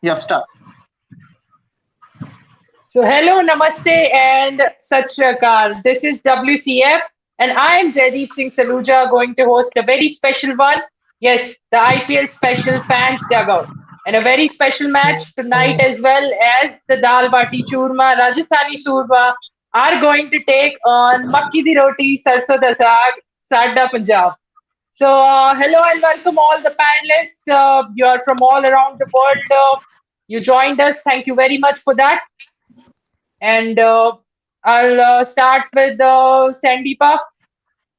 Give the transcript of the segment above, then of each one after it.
Yep, start. So, hello, namaste, and Sat Shri Akal. This is WCF, and I am Jaideep Singh Saluja going to host a very special one. Yes, the IPL special fans dugout. And a very special match tonight, as well as the Dal Bati Churma, Rajasthani Surma are going to take on Makki di Roti, Sarso da Saag, Sadda Punjab. So, hello and welcome all the panelists. You are from all around the world. You joined us. Thank you very much for that. And I'll start with Sandeepa.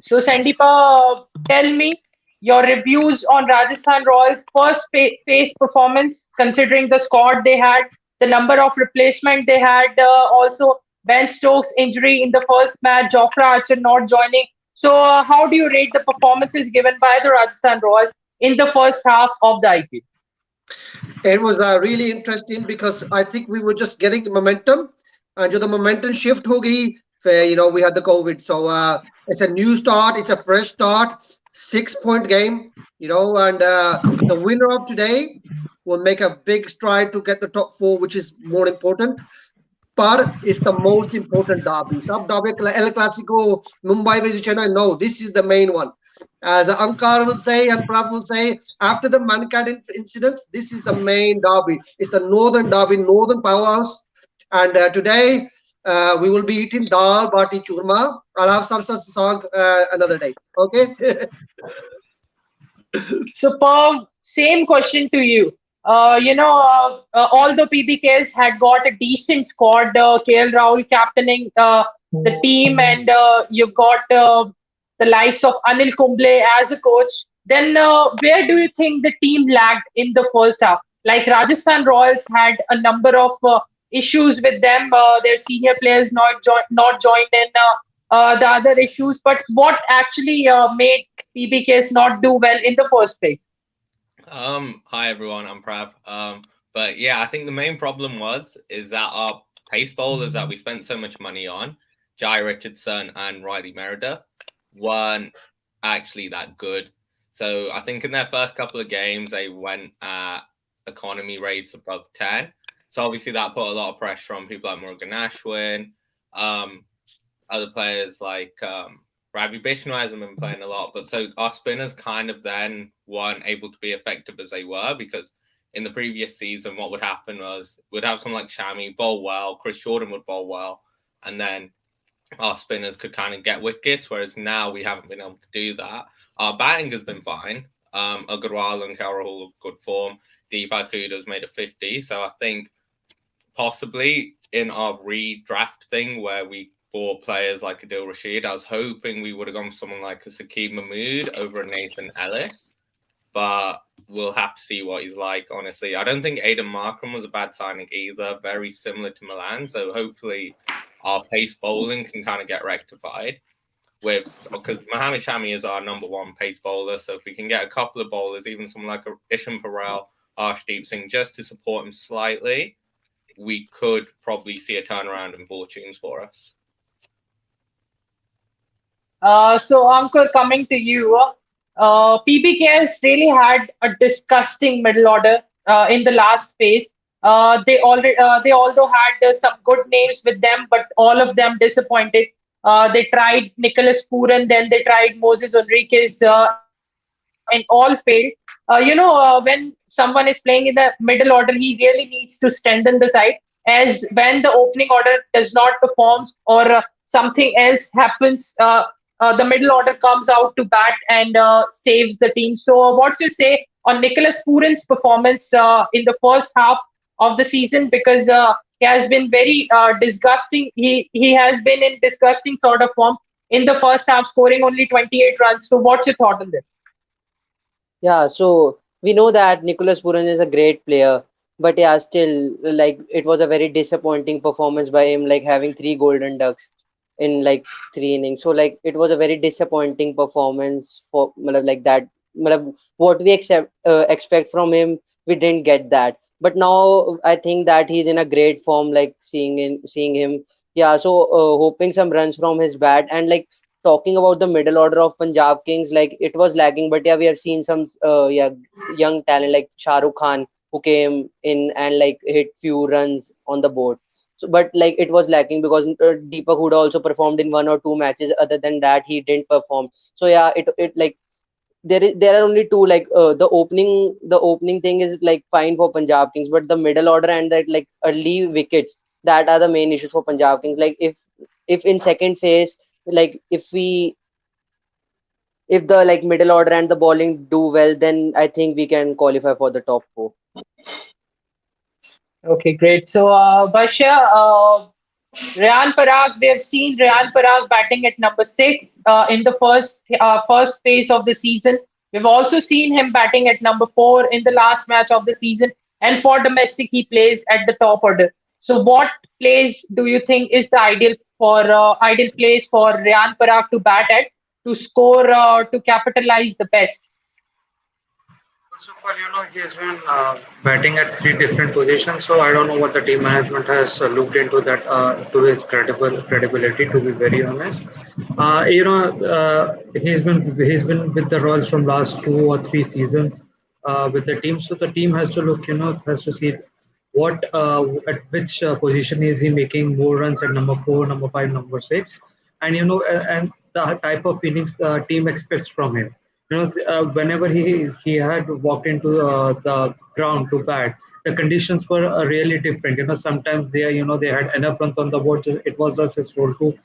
So, Sandeepa, tell me your reviews on Rajasthan Royals' first phase performance, considering the squad they had, the number of replacement they had, also Ben Stokes' injury in the first match, Jofra Archer not joining. So, how do you rate the performances given by the Rajasthan Royals in the first half of the IPL? It was really interesting because I think we were just getting the momentum, and the momentum shift हो गई. We had the COVID, so it's a new start. It's a fresh start. 6 point game, and the winner of today will make a big stride to get the top four, which is more important. But it's the most important derby. Sub derby El Clasico, Mumbai versus Chennai. No, this is the main one. As Ankar will say and Prab will say, after the Mankind incidents, this is the main derby. It's the northern derby, northern powerhouse. And today we will be eating dal, bati, churma. I'll have sarsa sag another day. Okay? Superb. Same question to you. Although PBKS had got a decent squad, KL Rahul captaining the team, and you've got the likes of Anil Kumble as a coach, then where do you think the team lagged in the first half? Like Rajasthan Royals had a number of issues with them, their senior players not joined in, the other issues. But what actually made PBKS not do well in the first place? Hi everyone, I'm Prav. But yeah, I think the main problem is that our pace bowlers that we spent so much money on, Jai Richardson and Riley Meredith, weren't actually that good. So I think in their first couple of games they went at economy rates above 10. So obviously that put a lot of pressure on people like Morgan Ashwin, other players like Ravi Bishnoi hasn't been playing a lot, but so our spinners kind of then weren't able to be effective as they were, because in the previous season, what would happen was we'd have someone like Shami bowl well, Chris Jordan would bowl well, and then our spinners could kind of get wickets, whereas now we haven't been able to do that. Our batting has been fine. Agarwal and KL Rahul have good form. Deepak Huda's made a 50, so I think possibly in our redraft thing where we bought players like Adil Rashid, I was hoping we would have gone for someone like a Sakeem Mahmood over a Nathan Ellis, but we'll have to see what he's like, honestly. I don't think Aidan Markram was a bad signing either, very similar to Milan, so hopefully our pace bowling can kind of get rectified because Mohamed Shami is our number one pace bowler, so if we can get a couple of bowlers, even someone like Ishan Parel, Arshdeep Singh, just to support him slightly, we could probably see a turnaround in fortunes for us. So, Ankur, coming to you, PBKS really had a disgusting middle order in the last phase. They although had some good names with them, but all of them disappointed. They tried Nicholas Pooran, then they tried Moses Enriquez, and all failed. When someone is playing in the middle order, he really needs to strengthen the side. As when the opening order does not perform or something else happens, the middle order comes out to bat and saves the team. So, what's your say on Nicholas Pooran's performance in the first half of the season? Because he has been very disgusting. He has been in disgusting sort of form in the first half, scoring only 28 runs. So, what's your thought on this? Yeah, so we know that Nicholas Puran is a great player, but yeah, still, like it was a very disappointing performance by him, like having three golden ducks in like three innings. So like it was a very disappointing performance for matlab, like that. What we expect from him, we didn't get that. But now I think that he's in a great form, like seeing him. Yeah, so hoping some runs from his bat and like talking about the middle order of Punjab Kings, like it was lagging, but yeah, we have seen some young talent like Shah Rukh Khan who came in and like hit few runs on the board. So, but like it was lacking because Deepak Huda also performed in 1 or 2 matches. Other than that, he didn't perform. So yeah, it like there are only two, like the opening thing is like fine for Punjab Kings, but the middle order and that like early wickets, that are the main issues for Punjab Kings. Like if in second phase, like if the like middle order and the bowling do well, then I think we can qualify for the top four. Okay, great. So, Basha, Rayan Parag, we have seen Rayan Parag batting at number 6 in the first phase of the season. We've also seen him batting at number 4 in the last match of the season. And for domestic, he plays at the top order. So, what place do you think is the ideal place for Rayan Parag to bat at to score to capitalize the best? First of all, he's been batting at three different positions, so I don't know what the team management has looked into that to his credibility. To be very honest, he's been with the Royals from last 2 or 3 seasons with the team, so the team has to look, has to see what at which position is he making more runs at number 4, number 5, number 6, and and the type of innings the team expects from him. Whenever he had walked into the ground to bat, the conditions were really different. Sometimes they had enough runs on the board. It was just his role to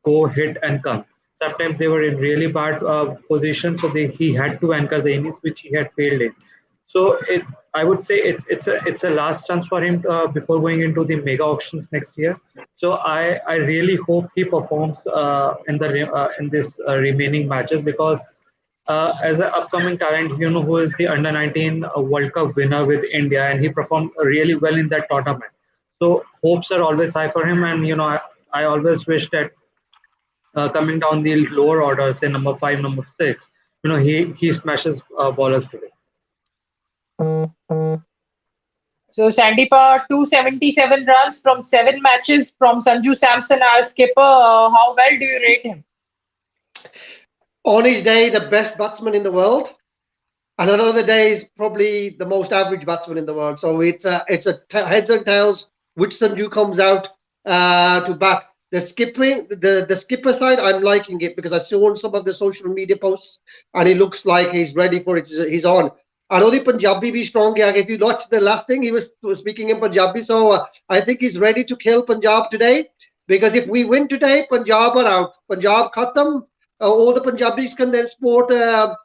go hit and come. Sometimes they were in really bad position, so he had to anchor the innings which he had failed in. So I would say it's a last chance for him before going into the mega auctions next year. So I really hope he performs in this remaining matches, because as an upcoming talent, who is the under 19 World Cup winner with India, and he performed really well in that tournament. So hopes are always high for him, and I always wish that coming down the lower orders, say number 5, number 6, he smashes bowlers today. So Sandeepa, 277 runs from 7 matches from Sanju Samson, our skipper. How well do you rate him? On his day, the best batsman in the world, and another day is probably the most average batsman in the world. So it's heads and tails which Sanju comes out to bat. The skipper side, I'm liking it because I saw on some of the social media posts, and he looks like he's ready for it. He's on. I know the Punjabi be strong. Yeah, if you watch the last thing, he was speaking in Punjabi. So I think he's ready to kill Punjab today, because if we win today, Punjab are out. Punjab khatam. All the Punjabis can then support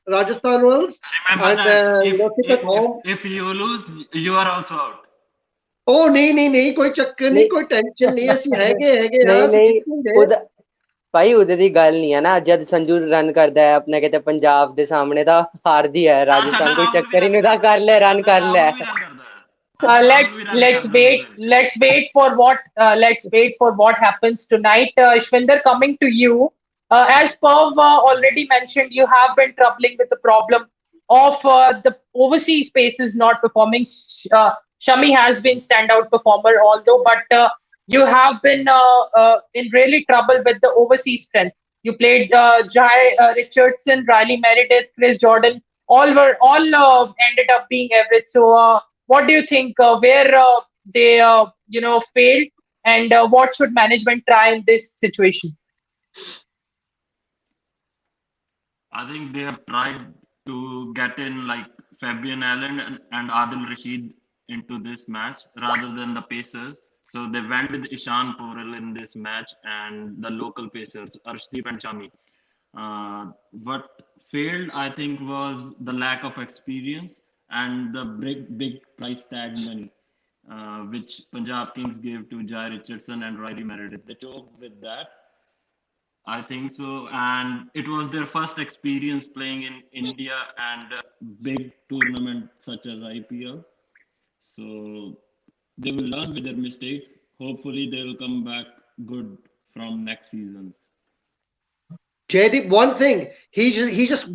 Rajasthan Royals. Remember And that sit at home. if you lose, you are also out. Oh, ਨਹੀਂ ਕੋਈ ਚੱਕਰ ਨਹੀਂ, ਕੋਈ tension ਨਹੀਂ, ਅਸੀਂ ਹੈਗੇ ਆ, ਨਹੀਂ ਅਸੀਂ ਨਹੀਂ ਜਿੱਤਾਂਗੇ। ਉਹਦਾ ਭਾਈ ਉਹਦੇ ਦੀ ਗੱਲ ਨਹੀਂ ਹੈ ਨਾ, ਜਦ ਸੰਜੂ ਰਨ ਕਰਦਾ ਹੈ ਆਪਣੇ ਕਿਤੇ ਪੰਜਾਬ ਦੇ ਸਾਹਮਣੇ ਤਾਂ ਹਾਰਦੀ ਹੈ ਰਾਜਸਥਾਨ, ਕੋਈ ਚੱਕਰ ਹੀ ਨਹੀਂ ਉਹਦਾ, ਕਰ ਲੈ ਰਨ ਕਰ ਲੈ। Let's wait for what happens tonight. Shvinder, coming to you. As Pav already mentioned, you have been troubling with the problem of the overseas paces not performing. Shami has been standout performer, but you have been in really trouble with the overseas strength. You played Jai Richardson, Riley Meredith, Chris Jordan. All ended up being average. So, what do you think? Where they failed, and what should management try in this situation? I think they have tried to get in like Fabian Allen and Adil Rashid into this match rather than the Pacers. So they went with Ishan Porel in this match and the local Pacers, Arshdeep and Shami. What failed, I think, was the lack of experience and the big price tag money, which Punjab Kings gave to Jai Richardson and Riley Meredith. They choked with that. I think so, and it was their first experience playing in India and a big tournament such as IPL. So they will learn with their mistakes. Hopefully, they will come back good from next season. Jaydeep, one thing, he just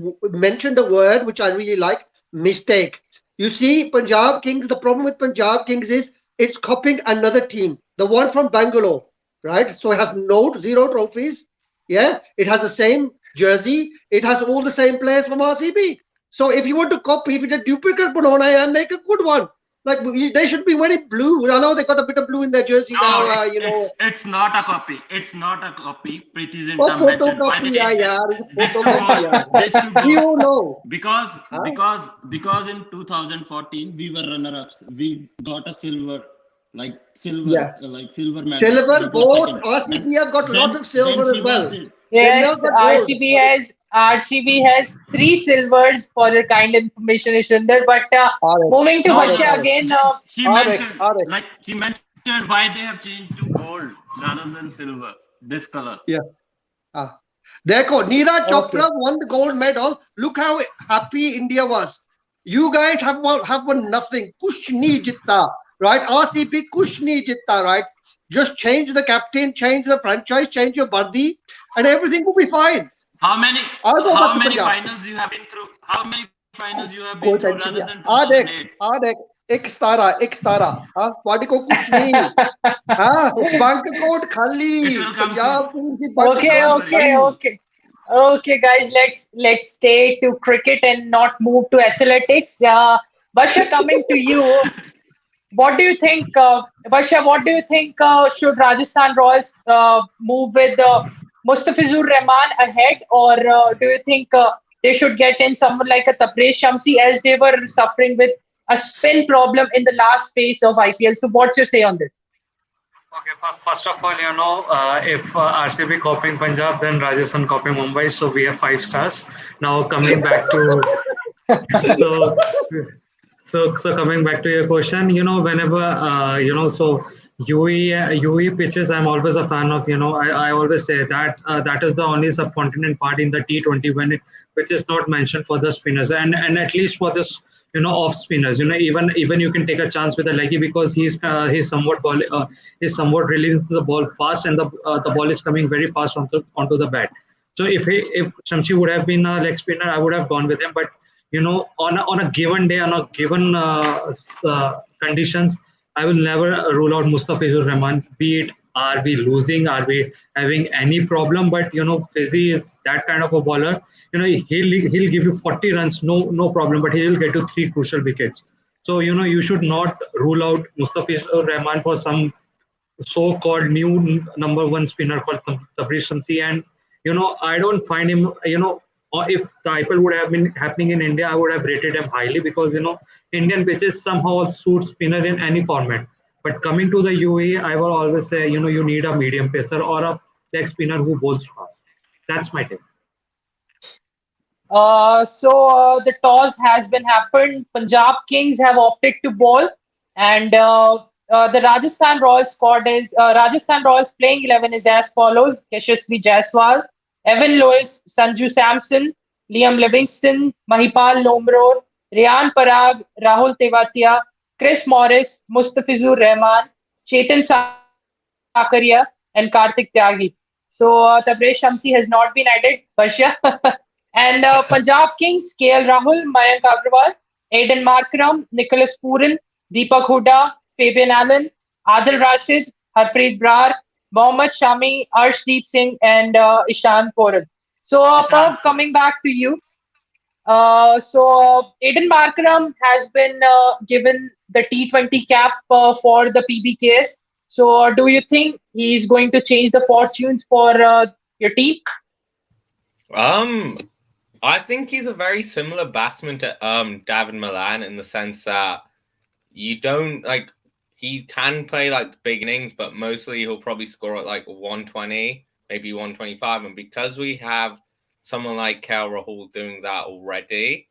mentioned a word which I really like: mistake. You see, Punjab Kings. The problem with Punjab Kings is it's copying another team, the one from Bangalore, right? So it has zero trophies. Yeah, it has the same jersey. It has all the same players from RCB. So if you want to copy, if it's a duplicate banana and make a good one. Like they should be very blue. I know they got a bit of blue in their jersey now. No, You know, it's not a copy. It's not a copy. Preeti or Zinta mentioned why photocopy. they Yeah, changed yeah, it's a this two photocopy. goals. Yeah, This two we goals all know. because Huh? because because in 2014 we were runner-ups. We got a silver, Yeah, like silver medal. silver, We got gold. second. RCB have got lots of Then silver as well. Shiva did. They've never Yes, got gold. RCB has three silvers for the kind information, Ishwinder. But Are moving to they? Are No, they? Harsha Are they? again. Are they? she mentioned why they have changed to gold rather than silver. This color. Yeah. Ah. देखो Neeraj Okay. Chopra won the gold medal. Look how happy India was. You guys have won nothing. Kuch nahi jitta, right? RCB kuch nahi jitta, right? Just change the captain, change the franchise, change your Bardi, and everything will be fine. How many I'll go back how to many Punjab. finals you have been through? How many finals you have been through कोई rather tension than नहीं. 2008? आ देख एक सितारा हाँ वाडी को कुछ नहीं हाँ बैंक अकाउंट It खाली will come soon. Punjab Kings की bank Okay, Don't account worry. okay, खाली. okay. Okay, guys, let's stay to cricket and not move to athletics. Basha, coming to you, what do you think, Basha? What do you think? Should Rajasthan Royals move with Mustafizur Rahman ahead, or do you think they should get in someone like a Tapresh Shamsi as they were suffering with a spin problem in the last phase of IPL? So, what's your say on this? Okay, first of all, if RCB copying Punjab, then Rajasthan copying Mumbai. So we have 5 stars. Now coming back to so so coming back to your question, whenever so UE pitches, I'm always a fan of. I always say that that is the only subcontinent part in the T20 which is not mentioned for the spinners, and at least for this off spinners. Even you can take a chance with a leggy because he's somewhat releasing the ball fast, and the ball is coming very fast onto the bat. So if Shamshi would have been a leg spinner, I would have gone with him. But on a given day, on a given conditions, I will never rule out Mustafizur Rahman. Be it are we losing, are we having any problem? But Fizzy is that kind of a bowler. He'll give you 40 runs, no problem. But he will get you 3 crucial wickets. So you should not rule out Mustafizur Rahman for some so-called new number one spinner called Tabriz Shamsi. And I don't find him. Or if the IPL would have been happening in India, I would have rated him highly because Indian pitches somehow suit spinner in any format. But coming to the UAE, I will always say you need a medium pacer or a leg spinner who bowls fast. That's my take. The toss has been happened. Punjab Kings have opted to bowl, and the Rajasthan Royals playing 11 is as follows: Yashasvi Jaiswal, Evan Lewis, Sanju Samson, Liam Livingston, Mahipal Lomror, Riyan Parag, Rahul Tewatia, Chris Morris, Mustafizur Rahman, Chetan Sakaria, and Karthik Tyagi. So Tabraiz Shamsi has not been added, Bashya. And Punjab Kings, KL Rahul, Mayank Agrawal, Aiden Markram, Nicholas Pooran, Deepak Hooda, Fabian Allen, Adil Rashid, Harpreet Brar, Mohammad Shami, Arshdeep Singh, and Ishan Poran. So, Ishan. Pav, coming back to you. Aiden Markram has been given the T20 cap for the PBKS. So, do you think he's going to change the fortunes for your team? I think he's a very similar batsman to David Milan in the sense that you don't like he can play like the big innings, but mostly he'll probably score at like 120, maybe 125. And because we have someone like KL Rahul doing that already,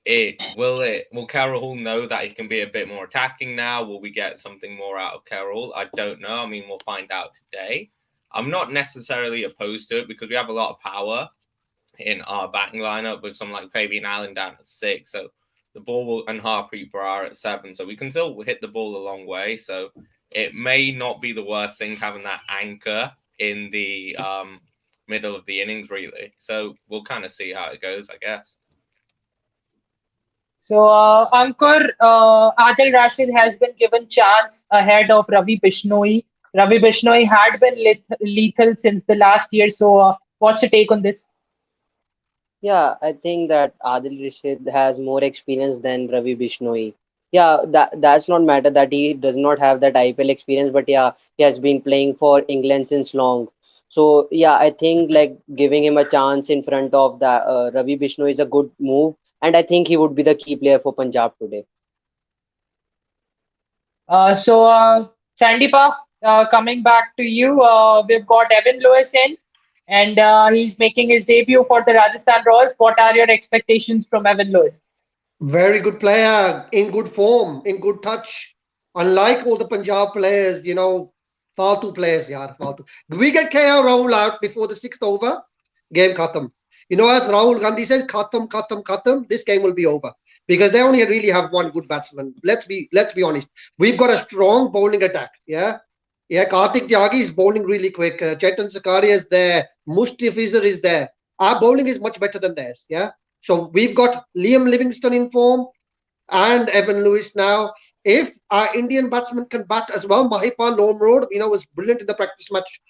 will KL Rahul know that he can be a bit more attacking now? Will we get something more out of KL Rahul? I don't know. I mean, we'll find out today. I'm not necessarily opposed to it because we have a lot of power in our batting lineup with someone like Fabian Allen down at 6. So the ball will, and Harpreet Brar at 7. So we can still hit the ball a long way. So it may not be the worst thing having that anchor in the middle of the innings, really. So we'll kind of see how it goes, I guess. So, Ankur, Adil Rashid has been given chance ahead of Ravi Bishnoi. Ravi Bishnoi had been lethal since the last year. So, what's your take on this? Yeah, I think that Adil Rashid has more experience than Ravi Bishnoi. Yeah, that's not matter that he does not have that IPL experience, but yeah, he has been playing for England since long. So yeah, I think like giving him a chance in front of the Ravi Bishnu is a good move, and I think he would be the key player for Punjab today. Sandeepa, coming back to you, we've got Evan Lewis in, and he's making his debut for the Rajasthan Royals. What are your expectations from Evan Lewis? Very good player, in good form, in good touch. Unlike all the Punjab players, faltu players, yaar, faltu. Do we get KL Rahul out before the sixth over? Game khatam. As Rahul Gandhi says, khatam, khatam, khatam. This game will be over because they only really have one good batsman. Let's be honest. We've got a strong bowling attack. Yeah. Kartik Tyagi is bowling really quick. Chetan Sakaria is there. Mustafizer is there. Our bowling is much better than theirs. Yeah. So we've got Liam Livingston in form and Evan Lewis now. If our Indian batsman can bat as well, Mahipal Lomrod, was brilliant in the practice match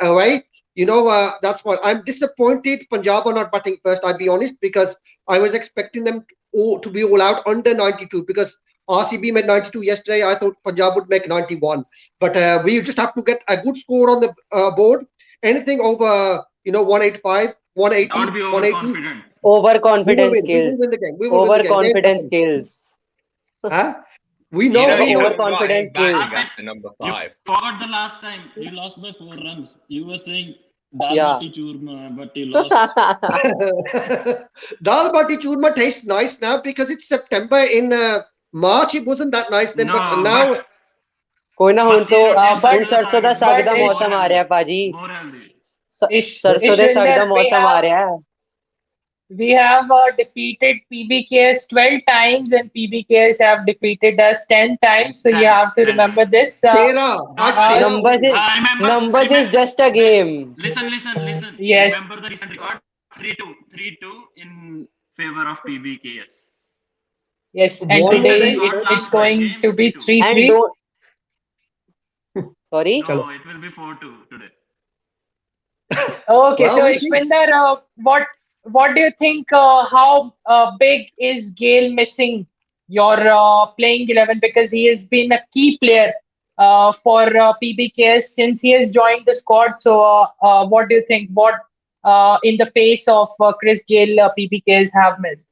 away. That's what I'm disappointed. Punjab are not batting first, I'll be honest, because I was expecting them to be all out under 92 because RCB made 92 yesterday. I thought Punjab would make 91. But we just have to get a good score on the board. Anything over, 185, Don't 180, be 180. overconfident. We will Overconfidence win. We skills. will win the game. We will win the game. Game Overconfidence khatam. skills. Huh? We You know. know, The We he know. hasn't got any overconfidence skills. batting Amit, after number you 5. forgot the last time you lost by 4 runs. You were saying Dal Yeah. Bati Churma, but you lost. Dal bati churma tastes nice now because it's September. In March, it wasn't that nice then, but No, now. but ਕੋਈ ਨਾ ਹੁਣ ਤੋਂ Patti roti But ਹੁਣ sarson da ਸਰਸੋਂ saag the is ਸਾਗ but the more Ish, ਮੌਸਮ ਆ ਰਿਹਾ healthy. ਭਾਜੀ More healthy. ਸਰਸੋਂ ਦੇ ਸਾਗ ਦਾ Ishwinder, ਮੌਸਮ ਆ ਰਿਹਾ ਹੈ we have defeated PBKS 12 times, and PBKS have defeated us 10 times. So you 10, have to 10 remember times. this. Tera. Don't Aaj Uh, tera forget. ho numbers gayi. is Remember, numbers is just a game. listen. yes, Remember the recent record 3-2 in favor of PBKS. yes, and One more Recent today time. record it's last going game to be 3-2. 3 And 3. don't sorry. Chalo. No, it will be 4-2 today. Okay, Well, so we see. Ishwinder, what do you think? How big is Gale missing your playing 11, because he has been a key player for PBKS since he has joined the squad. So, what do you think? What in the face of Chris Gale, PBKS have missed?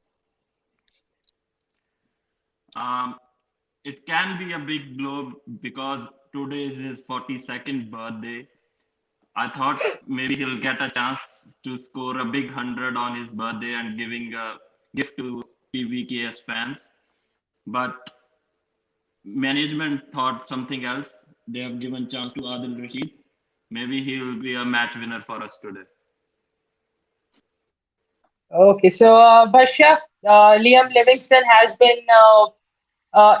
Um, it can be a big blow because today is his 42nd birthday. I thought maybe he'll get a chance to score a big 100 on his birthday and giving a gift to PVKS fans. But management thought something else. They have given chance to Adil Rashid. Maybe he will be a match winner for us today. Okay, so Bashya, Liam Livingston has been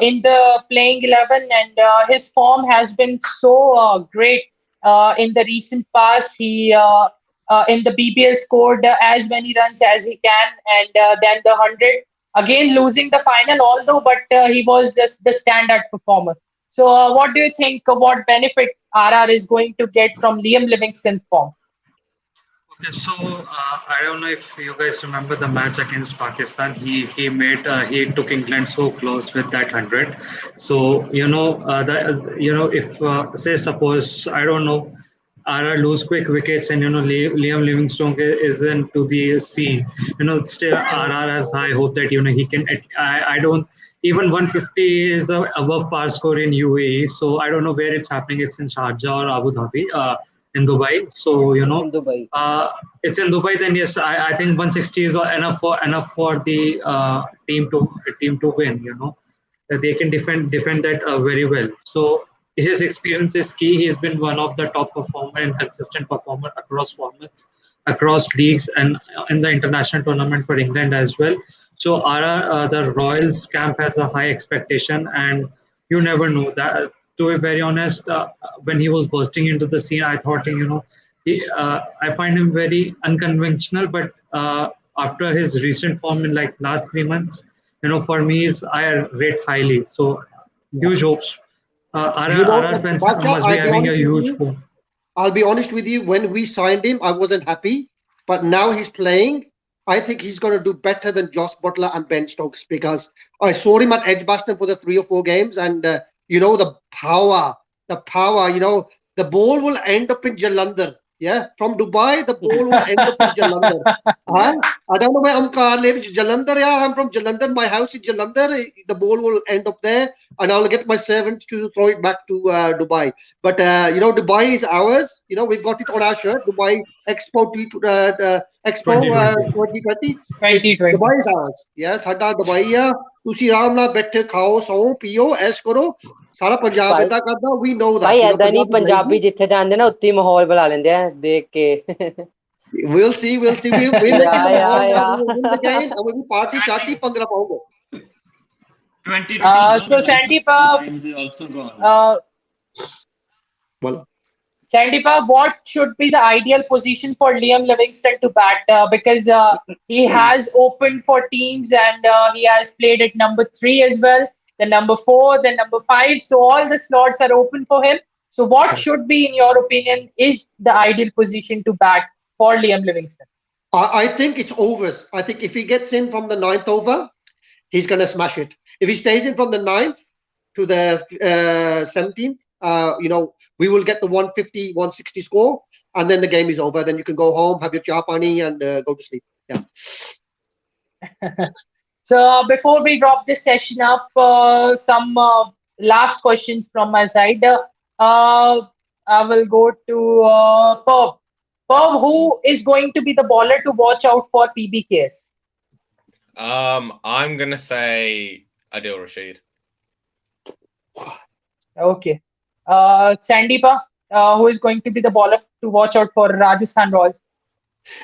in the playing 11, and his form has been so great in the recent past. He in the BBL scored as many runs as he can, and then the 100 again losing the final, although but he was just the standout performer. So, what do you think? What benefit RR is going to get from Liam Livingston's form? Okay, so I don't know if you guys remember the match against Pakistan. He took England so close with that 100. So if say suppose I don't know, RR lose quick wickets and Liam Livingstone is into the scene. Still RR has high hope that he can. I don't even 150 is the above par score in UAE. So I don't know where it's happening. It's in Sharjah or Abu Dhabi. In Dubai. So In Dubai. it's in Dubai. Then yes, I think 160 is enough for the team to win. That they can defend that very well. So his experience is key. He's been one of the top performer and consistent performer across formats, across leagues, and in the international tournament for England as well. So the Royals camp has a high expectation, and you never know that. To be very honest, when he was bursting into the scene, I thought I find him very unconventional. But after his recent form in like last 3 months, for me, I rate highly. So Yeah. huge hopes. RR fans Basha, must be I'll be having a honest with huge you. form. I'll be honest with you. When we signed him, I wasn't happy, but now he's playing. I think he's going to do better than Josh Butler and Ben Stokes because I saw him at Edgbaston for the 3 or 4 games, and the power, the ball will end up in Jalandhar. Yeah, from Dubai, the ball will end up in Jalandhar. Huh? I don't know where I live. Jalandhar, yeah, I'm from Jalandhar. My house is Jalandhar. The ball will end up there, and I'll get my servants to throw it back to Dubai. But Dubai is ours. We've got it on our shirt. Dubai Expo Expo 2020. 2020. Dubai is ours. Yes, ਸਾਡਾ Dubai ਆ ਤੁਸੀਂ ਆਰਾਮ ਨਾਲ ਬੈਠੇ ਖਾਓ ਸੌਂ ਪੀਓ ਐਸ਼ ਕਰੋ ਸਾਰਾ ਪੰਜਾਬ ਇਦਾਂ ਕਰਦਾ we know that ਭਾਈ ਏਦਾਂ ਨਹੀਂ ਪੰਜਾਬੀ ਜਿੱਥੇ ਜਾਂਦੇ ਨਾ ਉੱਥੇ ਮਾਹੌਲ ਬਣਾ ਲੈਂਦੇ ਆ ਦੇਖ ਕੇ we'll see we'll make it the mahal we'll win the game and we'll party shati pangra paunga 2020 So Sandeepa, is also gone. well Sandeepa, what should be the ideal position for Liam Livingston to bat? Because he has opened for teams and he has played at number 3 as well, the number 4, the number 5. So all the slots are open for him. So what should be, in your opinion, is the ideal position to bat for Liam Livingston? I think it's overs. I think if he gets in from the 9th over, he's going to smash it. If he stays in from the 9th to the 17th, we will get the 150, 160 score, and then the game is over. Then you can go home, have your chai pani, and go to sleep. Yeah. So before we wrap this session up, some last questions from my side. I will go to Perv. Perv, who is going to be the bowler to watch out for PBKS? I'm gonna say Adil Rashid. Okay. Sandeepa, who is going to be the bowler to watch out for Rajasthan Royals?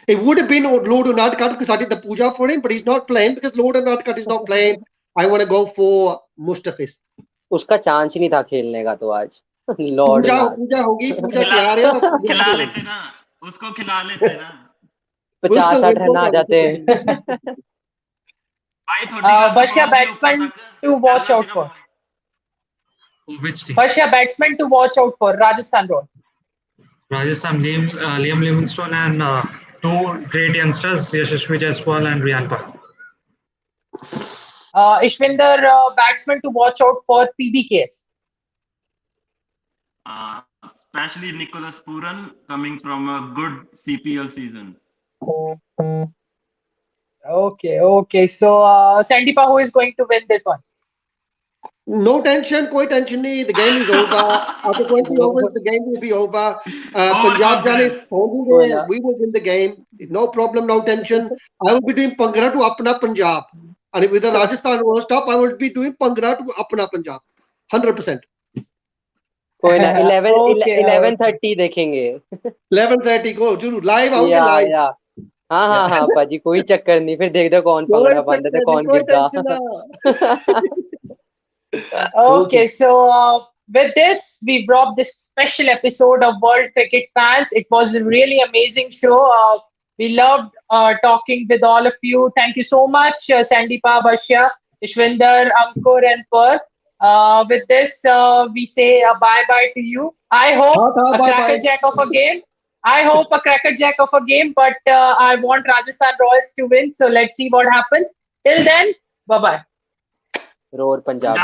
It would have been Lord Untitled because I did the puja for him, but he's not playing because Lord Untitled is not playing. I want to go for Mustafiz. उसका chance ही नहीं था खेलने का तो आज Lord पूजा होगी पूजा तैयार है खिला लेते ना उसको खिला लेते ना 50-60 रन आ जाते हैं Bashya batsman to watch out for. Which team? Bashya batsman to watch out for Rajasthan Royals. Rajasthan, Liam Livingstone and 2 great youngsters, Yashasvi Jaiswal and Riyan Park. Ishwinder, batsman to watch out for PBKS. Especially Nicholas Puran coming from a good CPL season. Okay. So, Sandeepa, who is going to win this one? No tension, koi tension nahi. The game is over. After 20 overs, the game will be over. Punjab Jane, we will win the game. No problem, no tension. I will be doing Pangra to Apna Punjab. And with the Rajasthan World Cup, I will be doing Pangra to Apna Punjab. 100%. कोई ना 11:30 देखेंगे 11:30 को जरूर live आओगे live हाँ पाजी कोई चक्कर नहीं फिर देख दो कौन पकड़ा पाता है कौन गिरता Okay, so with this, we brought this special episode of World Cricket Fans. It was a really amazing show. We loved talking with all of you. Thank you so much, Sandeepa, Bashya, Ishwinder, Ankur, and Per. With this, we say a bye-bye to you. I hope a crackerjack of a game. But I want Rajasthan Royals to win. So let's see what happens. Till then, bye-bye. Roar Punjab.